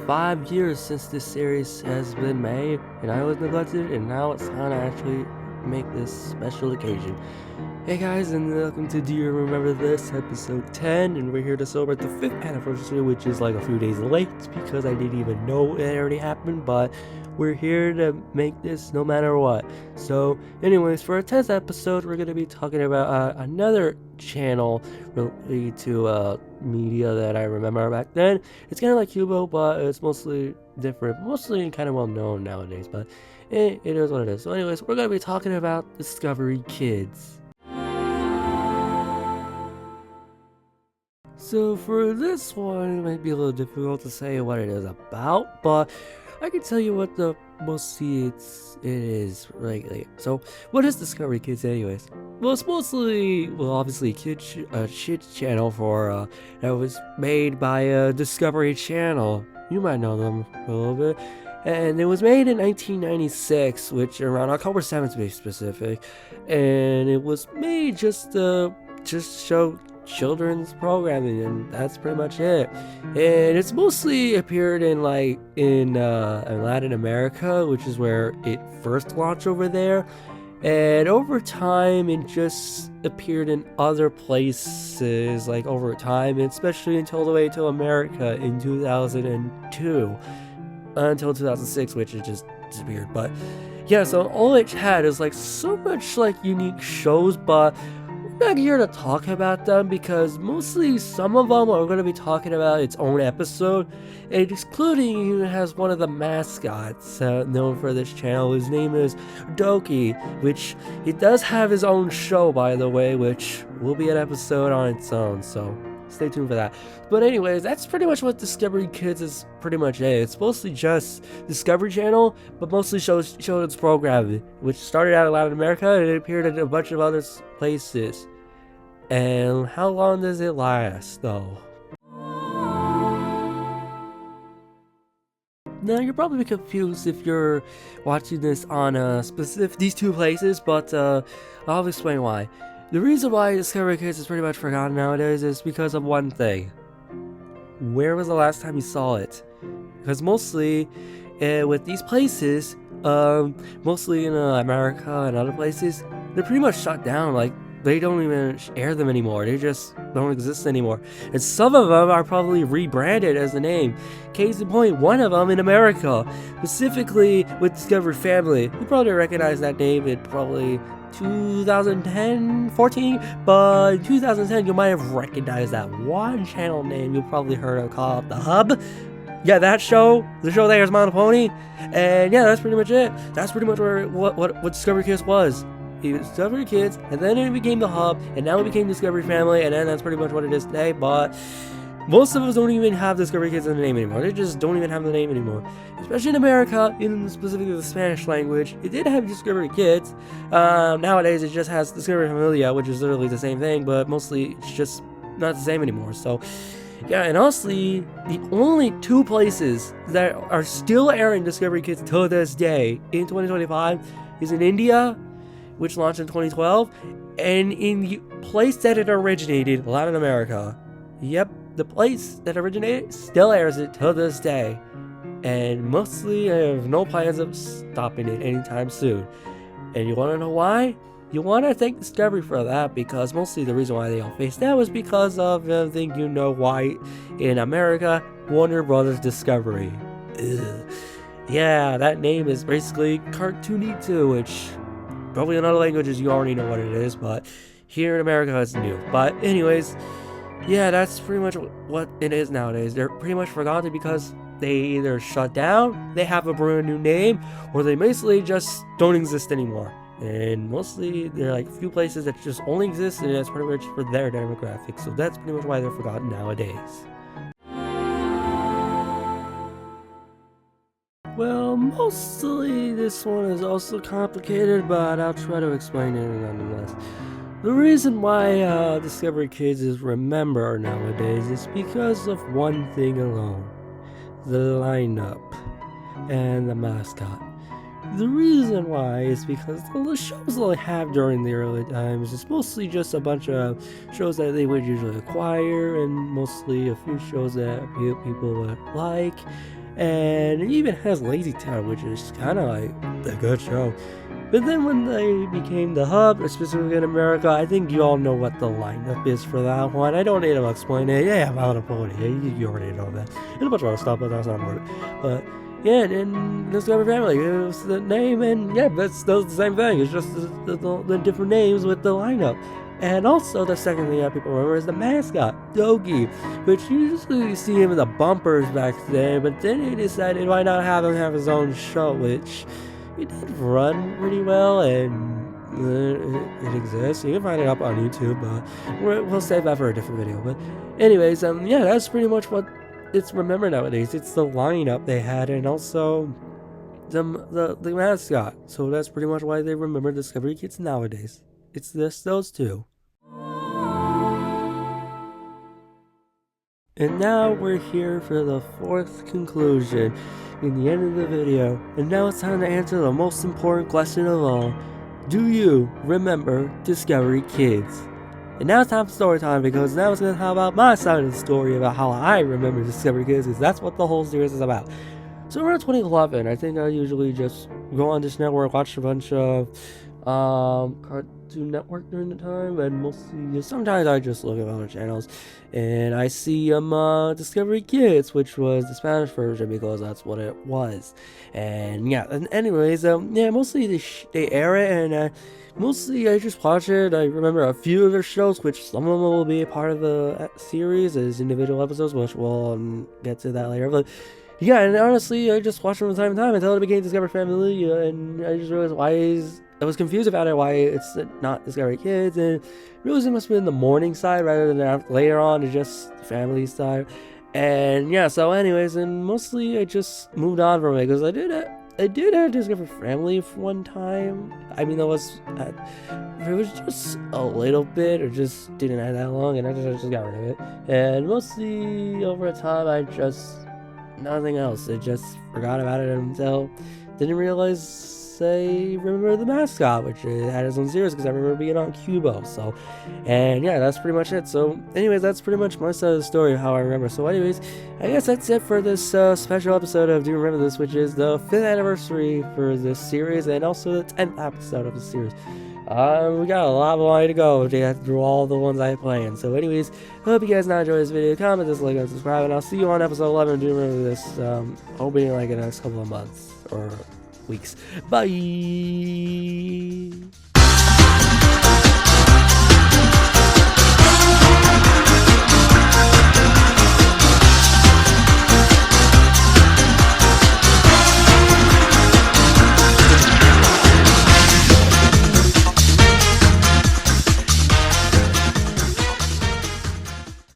5 years since this series has been made, and I was neglected, and now it's time to actually make this special occasion. Hey guys, and welcome to Do You Remember This, episode 10, and we're here to celebrate the 5th anniversary, which is like a few days late, because I didn't even know it already happened, but we're here to make this no matter what. So, anyways, for our 10th episode, we're going to be talking about another channel related to media that I remember back then. It's kind of like Cubo, but it's mostly different, mostly kind of well known nowadays, but it is what it is. So anyways, we're going to be talking about Discovery Kids. So for this one, it might be a little difficult to say what it is about, but I can tell you what the mostly it is lately. So what is Discovery Kids anyways? Well, it's mostly, obviously a kids channel for that was made by Discovery Channel. You might know them a little bit. And it was made in 1996, which around October 7th to be specific. And it was made just to show children's programming, and that's pretty much it. And it's mostly appeared in Latin America, which is where it first launched over there. And over time, it just appeared in other places, like over time, especially until the way to America in 2002. Until 2006, which it just disappeared. But yeah, so all it had is like so much like unique shows, but we're not here to talk about them because mostly some of them are going to be talking about its own episode, and including it has one of the mascots known for this channel. His name is Doki, which he does have his own show, by the way, which will be an episode on its own, so stay tuned for that. But anyways, that's pretty much what Discovery Kids is pretty much it. It's mostly just Discovery Channel, but mostly shows children's programming, which started out in Latin America and it appeared in a bunch of other places. And how long does it last, though? Now, you're probably confused if you're watching this on these two places, but I'll explain why. The reason why Discovery Kids is pretty much forgotten nowadays is because of one thing. Where was the last time you saw it? Because mostly with these places, mostly in America and other places, they're pretty much shut down. Like, they don't even air them anymore. They just don't exist anymore. And some of them are probably rebranded as the name. Case in point, one of them in America, specifically with Discovery Family. You probably recognize that name in probably 2010, 14, but in 2010 you might have recognized that one channel name you probably heard of called The Hub. Yeah, that show, the show there is My Little Pony, and yeah, that's pretty much it. That's pretty much what Discovery Kids was. It was Discovery Kids, and then it became The Hub, and now it became Discovery Family, and then that's pretty much what it is today, but most of us don't even have Discovery Kids in the name anymore. They just don't even have the name anymore. Especially in America, in specifically the Spanish language, it did have Discovery Kids. Nowadays, it just has Discovery Familia, which is literally the same thing, but mostly it's just not the same anymore. So, yeah, and honestly, the only two places that are still airing Discovery Kids to this day in 2025 is in India, which launched in 2012, and in the place that it originated, Latin America. Yep. The place that originated still airs it to this day, and mostly I have no plans of stopping it anytime soon. And you want to know why? You want to thank Discovery for that, because mostly the reason why they all faced that was because of the thing you know why in America, Warner Brothers Discovery. Ugh. Yeah, that name is basically cartoony too, which probably in other languages you already know what it is, but here in America it's new. But anyways, yeah, that's pretty much what it is nowadays. They're pretty much forgotten because they either shut down, they have a brand new name, or they basically just don't exist anymore. And mostly, they're like a few places that just only exist, and that's pretty much for their demographic. So that's pretty much why they're forgotten nowadays. Well, mostly this one is also complicated, but I'll try to explain it nonetheless. The reason why Discovery Kids is remembered nowadays is because of one thing alone. The lineup and the mascot. The reason why is because the shows they have during the early times is mostly just a bunch of shows that they would usually acquire, and mostly a few shows that people would like. and it even has Lazy Town, which is kind of like a good show. But then when they became the hub, specifically in America, I think you all know what the lineup is for that one. I don't need to explain it. Yeah, about a pony. You already know that. And a bunch of other stuff, but that's not important. But yeah, and Discovery Family is the name, and yeah, that's still the same thing. It's just the different names with the lineup. And also, the second thing that people remember is the mascot, Dogi, which you usually see him in the bumpers back then, but then he decided why not have him have his own show, which he did run pretty well, and it exists. You can find it up on YouTube, but we'll save that for a different video. But anyways, yeah, that's pretty much what it's remembered nowadays. It's the lineup they had, and also the mascot. So that's pretty much why they remember Discovery Kids nowadays. It's those two. And now we're here for the fourth conclusion in the end of the video, and now it's time to answer the most important question of all. Do you remember Discovery Kids? And now it's time for story time, because now it's going to talk about my side of the story about how I remember Discovery Kids, because that's what the whole series is about. So around 2011, I think I usually just go on Dish Network, watch a bunch of Cartoon Network during the time, and mostly sometimes I just look at other channels and I see Discovery Kids, which was the Spanish version because that's what it was. And yeah, and anyways, yeah, mostly they air it, and mostly I just watch it. I remember a few of their shows, which some of them will be a part of the series as individual episodes, which we'll get to that later. But yeah, and honestly, I just watched them from time to time until it became Discovery Family, and I just realized I was confused about it, why it's not Discovery Kids, and realized it must have been the morning side rather than later on to just the family side. And yeah, so anyways, and mostly I just moved on from it, because I did have Discovery Family for one time. I mean, it was just a little bit, or just didn't have that long, and I just got rid of it. And mostly over time, I just nothing else. I just forgot about it until didn't realize I remember the mascot, which had its own series, because I remember being on Cubo. So, and yeah, that's pretty much it. So anyways, that's pretty much my side of the story of how I remember. So anyways, I guess that's it for this special episode of Do You Remember This, which is the 5th anniversary for this series, and also the 10th episode of the series. We got a lot more way to go to get through all the ones I planned. So anyways, hope you guys now enjoyed this video. Comment, dislike, and subscribe, and I'll see you on episode 11. Do you remember this? Hoping like in the next couple of months or weeks. Bye!